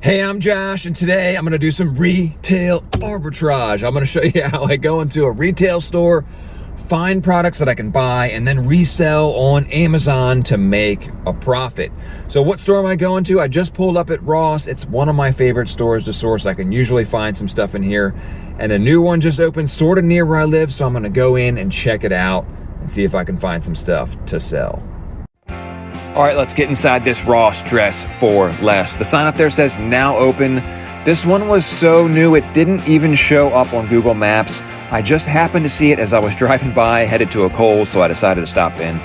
Hey, I'm Josh, and today I'm gonna do some retail arbitrage. I'm gonna show you how I go into a retail store, find products that I can buy, and then resell on Amazon to make a profit. So what store am I going to? I just pulled up at Ross. It's one of my favorite stores to source. I can usually find some stuff in here. And a new one just opened sort of near where I live, so I'm gonna go in and check it out and see if I can find some stuff to sell. All right, let's get inside this Ross dress for less. The sign up there says now open. This one was so new, it didn't even show up on Google Maps. I just happened to see it as I was driving by, headed to a Kohl's, so I decided to stop in.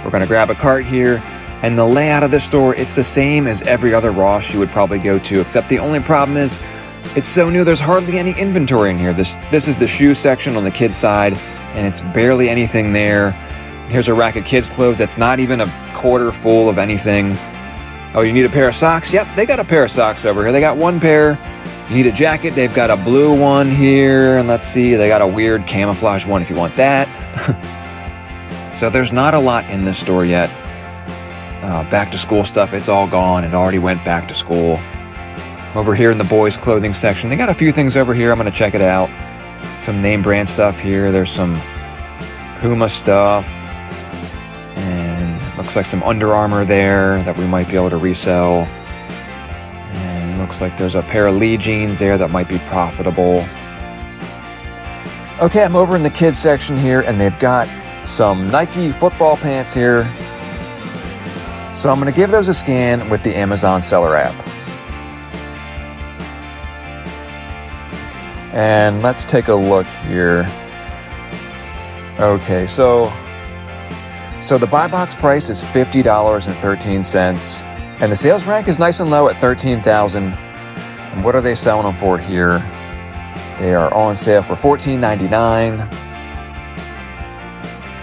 We're gonna grab a cart here, and the layout of this store, it's the same as every other Ross you would probably go to, except the only problem is, it's so new, there's hardly any inventory in here. This is the shoe section on the kids side, and it's barely anything there. Here's a rack of kids' clothes that's not even a quarter full of anything. Oh, you need a pair of socks? Yep, they got a pair of socks over here. They got one pair. You need a jacket? They've got a blue one here. And let's see, they got a weird camouflage one if you want that. So there's not a lot in this store yet. Back to school stuff, it's all gone. It already went back to school. Over here in the boys' clothing section, they got a few things over here. I'm gonna check it out. Some name brand stuff here. There's some Puma stuff. Looks like some Under Armour there that we might be able to resell. And looks like there's a pair of Lee jeans there that might be profitable. Okay, I'm over in the kids section here, and they've got some Nike football pants here. So I'm gonna give those a scan with the Amazon seller app. And let's take a look here. Okay, so the buy box price is $50.13, and the sales rank is nice and low at $13,000. And what are they selling them for here? They are on sale for $14.99.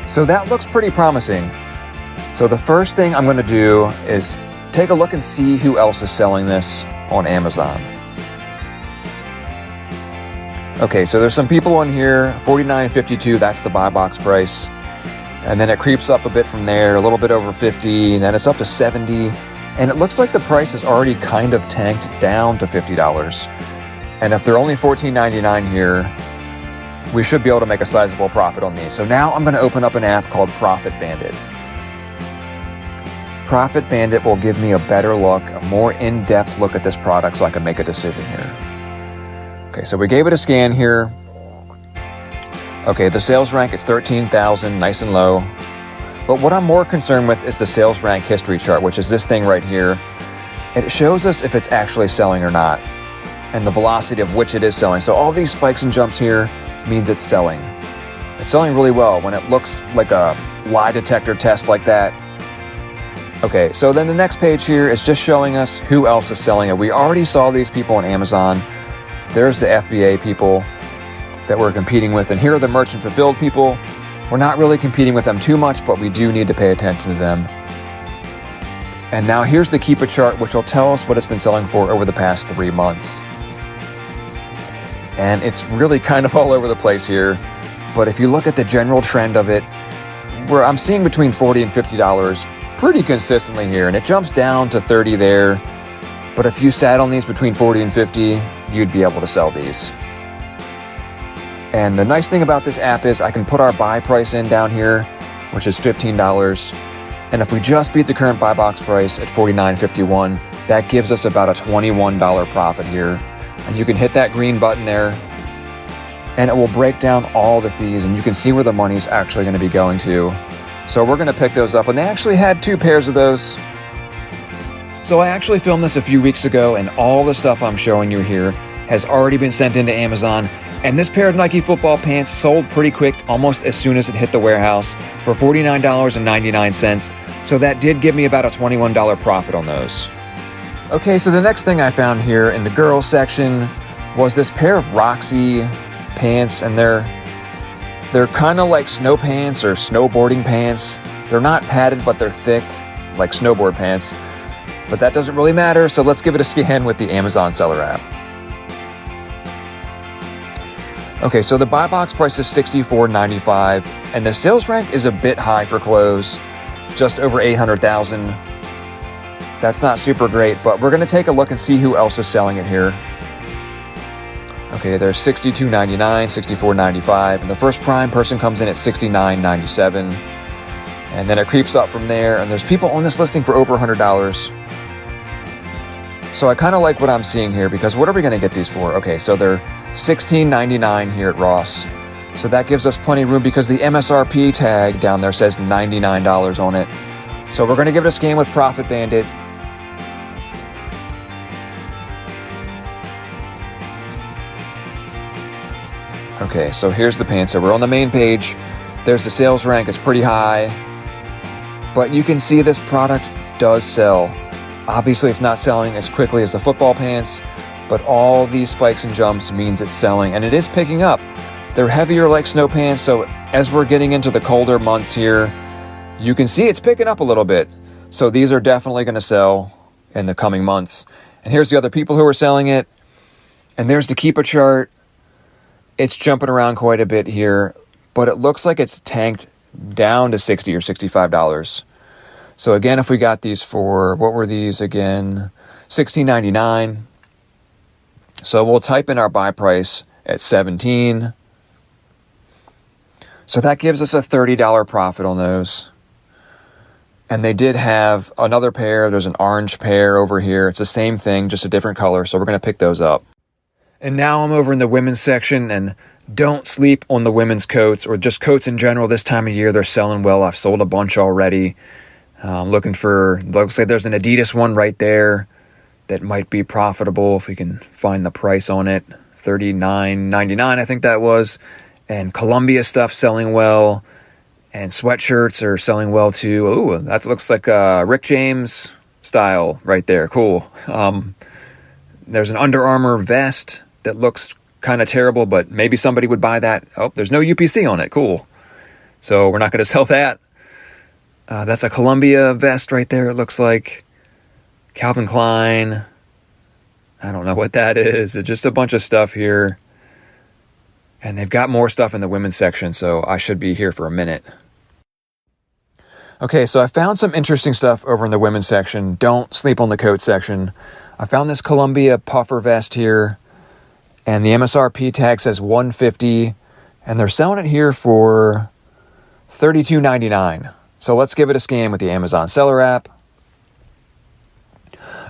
So that looks pretty promising. So the first thing I'm going to do is take a look and see who else is selling this on Amazon. Okay, so there's some people on here, $49.52, that's the buy box price. And then it creeps up a bit from there, a little bit over 50, and then it's up to 70. And it looks like the price is already kind of tanked down to $50. And if they're only $14.99 here, we should be able to make a sizable profit on these. So now I'm gonna open up an app called Profit Bandit. Profit Bandit will give me a better look, a more in-depth look at this product so I can make a decision here. Okay, so we gave it a scan here. Okay, the sales rank is 13,000, nice and low. But what I'm more concerned with is the sales rank history chart, which is this thing right here. And it shows us if it's actually selling or not, and the velocity of which it is selling. So all these spikes and jumps here means it's selling. It's selling really well when it looks like a lie detector test like that. Okay, so then the next page here is just showing us who else is selling it. We already saw these people on Amazon. There's the FBA people that we're competing with, and here are the merchant fulfilled people. We're not really competing with them too much, but we do need to pay attention to them. And now here's the Keep It chart, which will tell us what it's been selling for over the past 3 months. And it's really kind of all over the place here, but if you look at the general trend of it, I'm seeing between $40 and $50 pretty consistently here, and it jumps down to 30 there. But if you sat on these between 40 and 50, you'd be able to sell these. And the nice thing about this app is I can put our buy price in down here, which is $15. And if we just beat the current buy box price at $49.51, that gives us about a $21 profit here. And you can hit that green button there, and it will break down all the fees, and you can see where the money's actually going to be going to. So we're going to pick those up, and they actually had 2 pairs of those. So I actually filmed this a few weeks ago, and all the stuff I'm showing you here has already been sent into Amazon. And this pair of Nike football pants sold pretty quick, almost as soon as it hit the warehouse, for $49.99. So that did give me about a $21 profit on those. Okay, so the next thing I found here in the girls section was this pair of Roxy Pants, and they're kind of like snow pants or snowboarding pants. They're not padded, but they're thick, like snowboard pants. But that doesn't really matter, so let's give it a scan with the Amazon seller app. Okay, so the buy box price is $64.95, and the sales rank is a bit high for clothes, just over 800,000. That's not super great, but we're going to take a look and see who else is selling it here. Okay, there's $62.99, $64.95, and the first Prime person comes in at $69.97. And then it creeps up from there, and there's people on this listing for over $100. So I kind of like what I'm seeing here, because what are we going to get these for? Okay, so they're $16.99 here at Ross. So that gives us plenty of room, because the MSRP tag down there says $99 on it. So we're going to give it a scan with Profit Bandit. Okay, so here's the pants. So we're on the main page. There's the sales rank. It's pretty high. But you can see this product does sell. Obviously, it's not selling as quickly as the football pants, but all these spikes and jumps means it's selling, and it is picking up. They're heavier like snow pants, so as we're getting into the colder months here, you can see it's picking up a little bit. So these are definitely going to sell in the coming months. And here's the other people who are selling it. And there's the Keepa chart. It's jumping around quite a bit here, but it looks like it's tanked down to $60 or $65. So again, if we got these for, what were these again? $16.99. So we'll type in our buy price at $17. So that gives us a $30 profit on those. And they did have another pair. There's an orange pair over here. It's the same thing, just a different color. So we're going to pick those up. And now I'm over in the women's section, and don't sleep on the women's coats, or just coats in general. This time of year, they're selling well. I've sold a bunch already. Looks like there's an Adidas one right there that might be profitable if we can find the price on it. $39.99, I think that was. And Columbia stuff selling well. And sweatshirts are selling well too. Ooh, that looks like Rick James style right there. Cool. There's an Under Armour vest that looks kind of terrible, but maybe somebody would buy that. Oh, there's no UPC on it. Cool. So we're not going to sell that. That's a Columbia vest right there, it looks like. Calvin Klein. I don't know what that is. It's just a bunch of stuff here. And they've got more stuff in the women's section, so I should be here for a minute. Okay, so I found some interesting stuff over in the women's section. Don't sleep on the coat section. I found this Columbia puffer vest here, and the MSRP tag says $150, and they're selling it here for $32.99. So let's give it a scan with the Amazon seller app.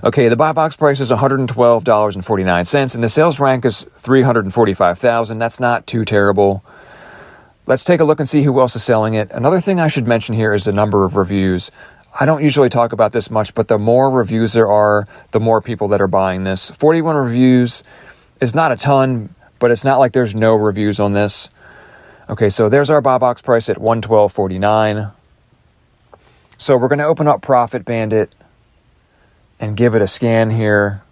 Okay, the buy box price is $112.49, and the sales rank is $345,000. That's not too terrible. Let's take a look and see who else is selling it. Another thing I should mention here is the number of reviews. I don't usually talk about this much, but the more reviews there are, the more people that are buying this. 41 reviews is not a ton, but it's not like there's no reviews on this. Okay, so there's our buy box price at $112.49. So we're going to open up Profit Bandit and give it a scan here.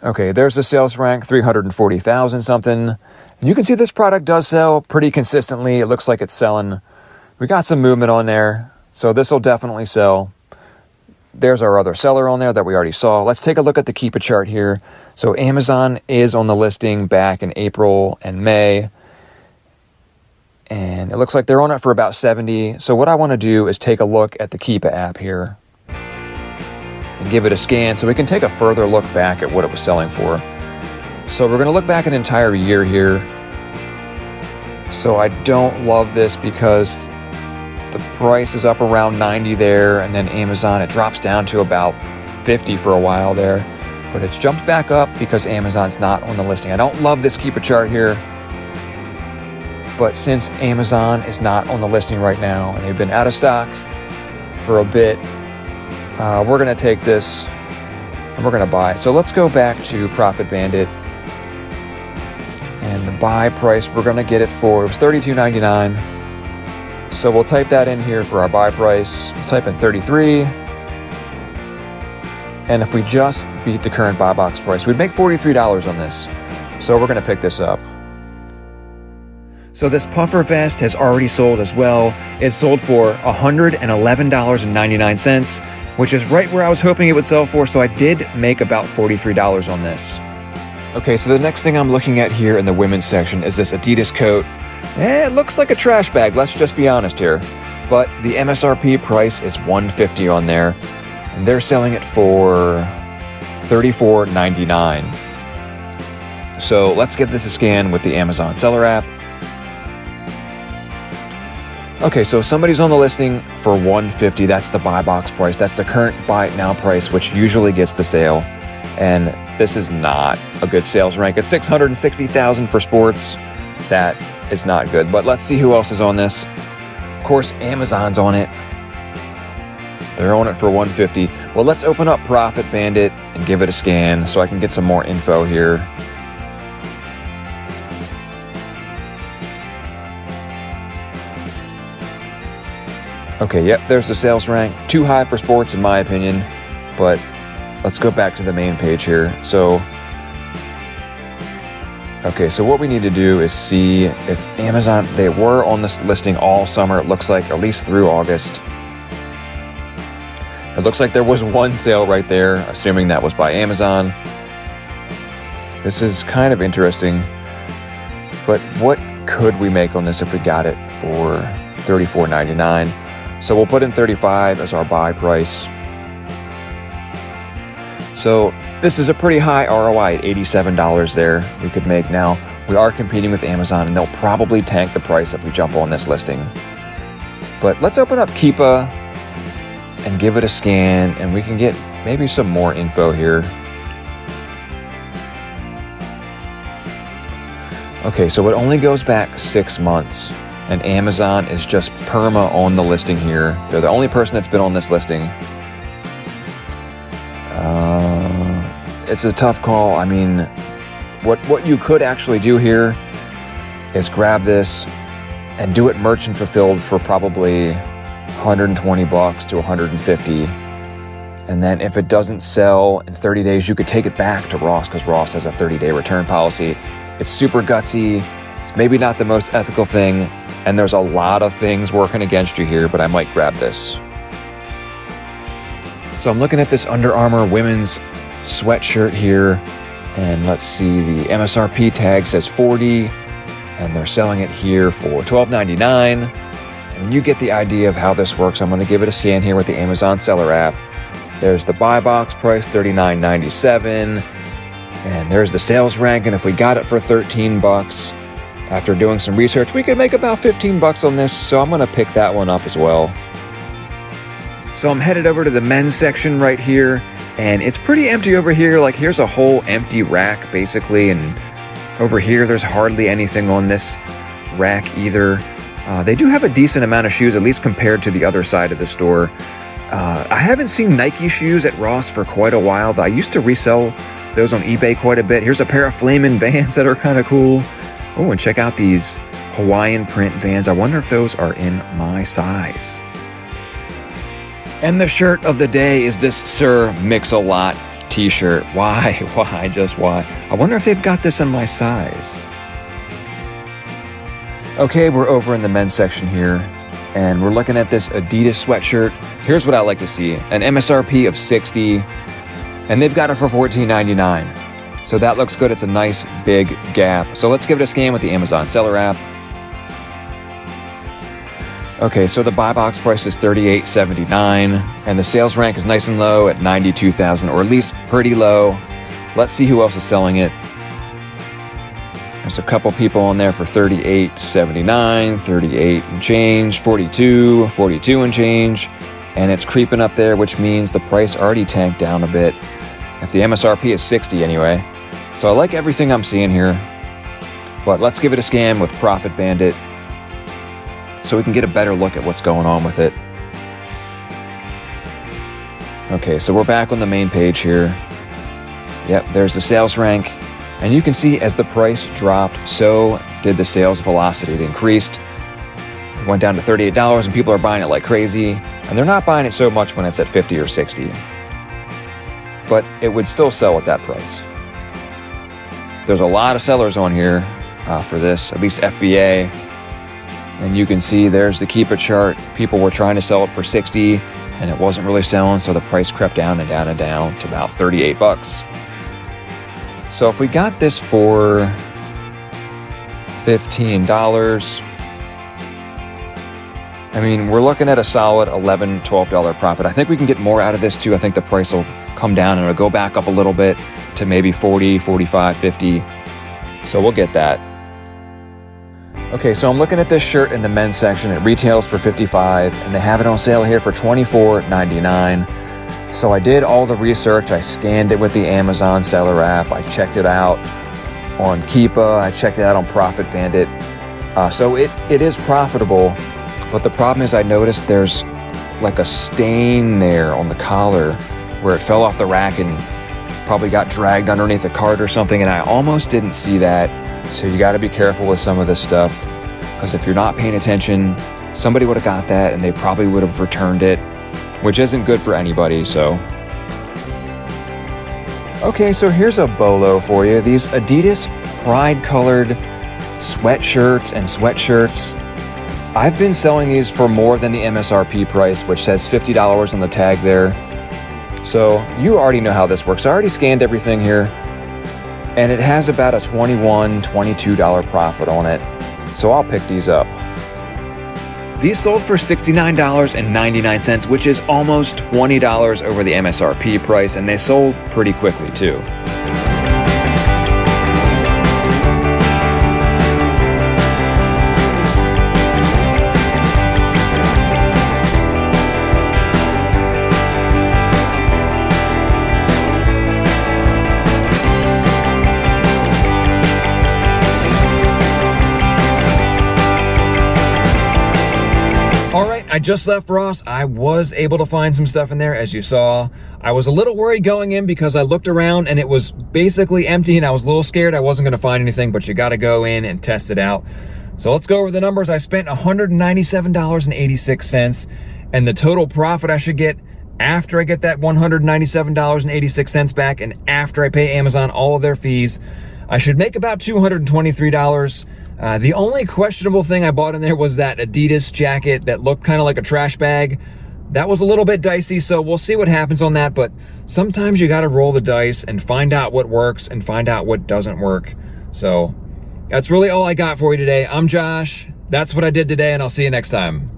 Okay, there's the sales rank, 340,000 something. And you can see this product does sell pretty consistently. It looks like it's selling. We got some movement on there, so this will definitely sell. There's our other seller on there that we already saw. Let's take a look at the Keepa chart here. So Amazon is on the listing back in April and May. And it looks like they're on it for about 70. So what I want to do is take a look at the Keepa app here and give it a scan so we can take a further look back at what it was selling for. So we're going to look back an entire year here. So I don't love this because the price is up around 90 there, and then Amazon, it drops down to about 50 for a while there. But it's jumped back up because Amazon's not on the listing. I don't love this Keepa chart here. But since Amazon is not on the listing right now, and they've been out of stock for a bit, we're going to take this and we're going to buy it. So let's go back to Profit Bandit. And the buy price, we're going to get it for, it was $32.99. So we'll type that in here for our buy price. We'll type in 33. And if we just beat the current buy box price, we'd make $43 on this. So we're going to pick this up. So this puffer vest has already sold as well. It sold for $111.99, which is right where I was hoping it would sell for, so I did make about $43 on this. Okay, so the next thing I'm looking at here in the women's section is this Adidas Coat. It looks like a trash bag, let's just be honest here. but the MSRP price is $150 on there, and they're selling it for $34.99. So let's give this a scan with the Amazon seller app. Okay, so somebody's on the listing for $150. That's the buy box price. That's the current buy it now price, which usually gets the sale. And this is not a good sales rank. It's $660,000 for sports. That is not good. But let's see who else is on this. Of course, Amazon's on it. They're on it for $150. Well, let's open up Profit Bandit and give it a scan so I can get some more info here. Okay, yep, there's the sales rank. Too high for sports in my opinion, but let's go back to the main page here. So what we need to do is see if Amazon, they were on this listing all summer, it looks like, at least through August. It looks like there was one sale right there, assuming that was by Amazon. This is kind of interesting, but what could we make on this if we got it for $34.99? So we'll put in $35 as our buy price. So this is a pretty high ROI at $87 there we could make. Now, we are competing with Amazon, and they'll probably tank the price if we jump on this listing. But let's open up Keepa and give it a scan, and we can get maybe some more info here. Okay, so it only goes back 6 months, and Amazon is just perma on the listing here. They're the only person that's been on this listing. It's a tough call. I mean, what you could actually do here is grab this and do it merchant fulfilled for probably $120 to $150. And then if it doesn't sell in 30 days, you could take it back to Ross, because Ross has a 30-day return policy. It's super gutsy. It's maybe not the most ethical thing, and there's a lot of things working against you here, but I might grab this. So I'm looking at this Under Armour women's sweatshirt here, and let's see, the MSRP tag says $40, and they're selling it here for $12.99. And you get the idea of how this works. I'm going to give it a scan here with the Amazon seller app. There's the buy box price, $39.97, and there's the sales rank, and if we got it for $13, after doing some research, we could make about $15 on this, so I'm going to pick that one up as well. So I'm headed over to the men's section right here, and it's pretty empty over here. Like, here's a whole empty rack basically, and over here there's hardly anything on this rack either. They do have a decent amount of shoes, at least compared to the other side of the store. I haven't seen Nike shoes at Ross for quite a while. I used to resell those on eBay quite a bit. Here's a pair of Flamin' Vans that are kind of cool. Oh, and check out these Hawaiian print Vans. I wonder if those are in my size. And the shirt of the day is this Sir Mix-a-Lot t-shirt. Why? Just why? I wonder if they've got this in my size. Okay, we're over in the men's section here, and we're looking at this Adidas sweatshirt. Here's what I like to see. An MSRP of $60, and they've got it for $14.99. So that looks good. It's a nice big gap. So let's give it a scan with the Amazon seller app. Okay, so the buy box price is $38.79, and the sales rank is nice and low at $92,000, or at least pretty low. Let's see who else is selling it. There's a couple people on there for $38.79, $38 and change, $42, $42 and change, and it's creeping up there, which means the price already tanked down a bit. If the MSRP is $60 anyway. So I like everything I'm seeing here, but let's give it a scan with Profit Bandit so we can get a better look at what's going on with it. Okay, so we're back on the main page here. Yep, there's the sales rank. And you can see as the price dropped, so did the sales velocity. It increased. It went down to $38, and people are buying it like crazy. And they're not buying it so much when it's at $50 or $60. But it would still sell at that price. There's a lot of sellers on here for this, at least FBA. And you can see there's the Keep It chart. People were trying to sell it for $60, and it wasn't really selling, so the price crept down and down and down to about $38. So if we got this for $15, I mean, we're looking at a solid $11, $12 profit. I think we can get more out of this too. I think the price will come down and it'll go back up a little bit to maybe 40, 45, 50. So we'll get that. Okay, so I'm looking at this shirt in the men's section. It retails for $55 and they have it on sale here for $24.99. So I did all the research. I scanned it with the Amazon seller app. I checked it out on Keepa. I checked it out on Profit Bandit. So it is profitable, but the problem is I noticed there's like a stain there on the collar where it fell off the rack and probably got dragged underneath the cart or something, and I almost didn't see that. So you got to be careful with some of this stuff, because if you're not paying attention, somebody would have got that and they probably would have returned it, which isn't good for anybody. So okay, so here's a bolo for you. These Adidas pride colored sweatshirts and sweatshirts. I've been selling these for more than the MSRP price, which says $50 on the tag there. So you already know how this works. I already scanned everything here, and it has about a $21, $22 profit on it. So I'll pick these up. These sold for $69.99, which is almost $20 over the MSRP price, and they sold pretty quickly too. I just left Ross. I was able to find some stuff in there, as you saw. I was a little worried going in because I looked around and it was basically empty, and I was a little scared I wasn't gonna find anything, but you gotta go in and test it out. So let's go over the numbers. I spent $197.86, and the total profit I should get after I get that $197.86 back and after I pay Amazon all of their fees, I should make about $223. The only questionable thing I bought in there was that Adidas jacket that looked kind of like a trash bag. That was a little bit dicey, so we'll see what happens on that, but sometimes you gotta roll the dice and find out what works and find out what doesn't work. So that's really all I got for you today. I'm Josh. That's what I did today, and I'll see you next time.